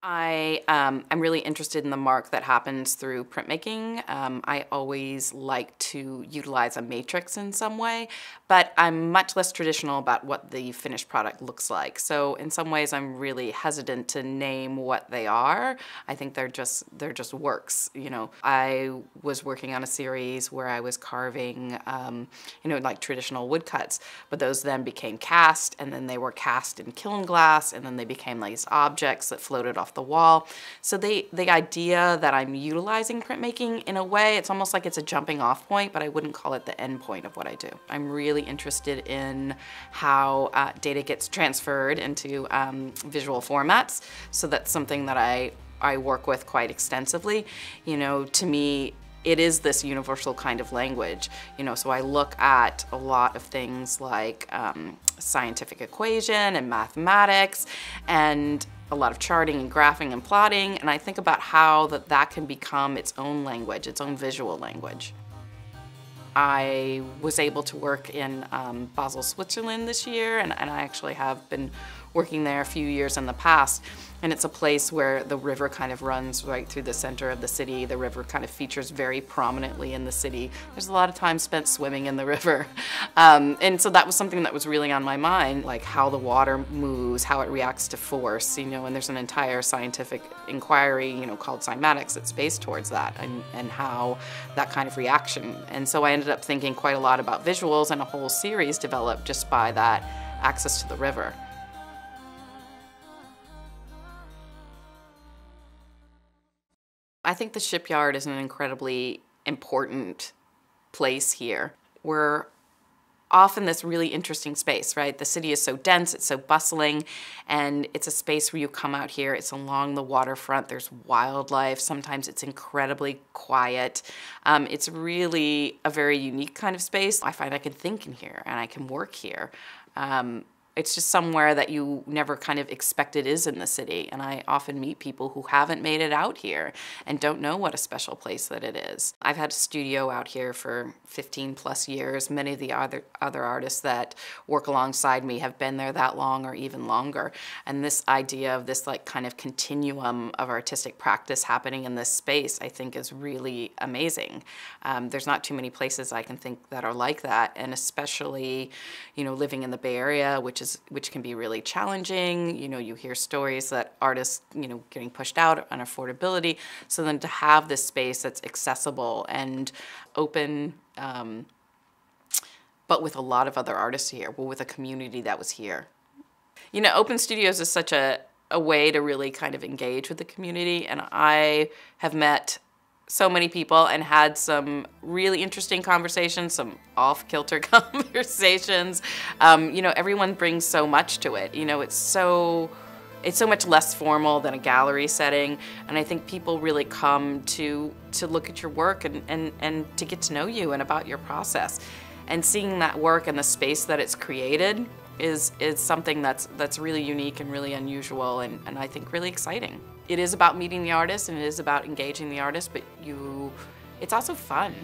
I'm really interested in the mark that happens through printmaking. I always like to utilize a matrix in some way, but I'm much less traditional about what the finished product looks like. So in some ways, I'm really hesitant to name what they are. I think they're just works. You know, I was working on a series where I was carving, like traditional woodcuts, but those then became cast, and then they were cast in kiln glass, and then they became these objects that floated off the wall. So the idea that I'm utilizing printmaking, in a way, it's almost like it's a jumping off point, but I wouldn't call it the end point of what I do. I'm really interested in how data gets transferred into visual formats. So that's something that I work with quite extensively. You know, to me, it is this universal kind of language, so I look at a lot of things like scientific equation and mathematics and a lot of charting and graphing and plotting, and I think about how that can become its own language, its own visual language. I was able to work in Basel, Switzerland this year, and I actually have been working there a few years in the past. And it's a place where the river kind of runs right through the center of the city. The river kind of features very prominently in the city. There's a lot of time spent swimming in the river. And so that was something that was really on my mind, like how the water moves, how it reacts to force, and there's an entire scientific inquiry, called cymatics that's based towards that and how that kind of reaction. And so I ended up thinking quite a lot about visuals, and a whole series developed just by that access to the river. I think the Shipyard is an incredibly important place here. We're often this really interesting space, right? The city is so dense, it's so bustling, and it's a space where you come out here, it's along the waterfront, there's wildlife, sometimes it's incredibly quiet. It's really a very unique kind of space. I find I can think in here and I can work here. It's just somewhere that you never kind of expected is in the city. And I often meet people who haven't made it out here and don't know what a special place that it is. I've had a studio out here for 15 plus years. Many of the other artists that work alongside me have been there that long or even longer. And this idea of this like kind of continuum of artistic practice happening in this space, I think is really amazing. There's not too many places I can think that are like that. And especially, living in the Bay Area, which can be really challenging. You hear stories that artists, getting pushed out on affordability. So then to have this space that's accessible and open, but with a lot of other artists here, but with a community that was here. Open studios is such a way to really kind of engage with the community, and I have met so many people and had some really interesting conversations, some off-kilter conversations. Everyone brings so much to it. It's so much less formal than a gallery setting, and I think people really come to look at your work and to get to know you and about your process. And seeing that work and the space that it's created is something that's really unique and really unusual and I think really exciting. It is about meeting the artist and it is about engaging the artist, but it's also fun.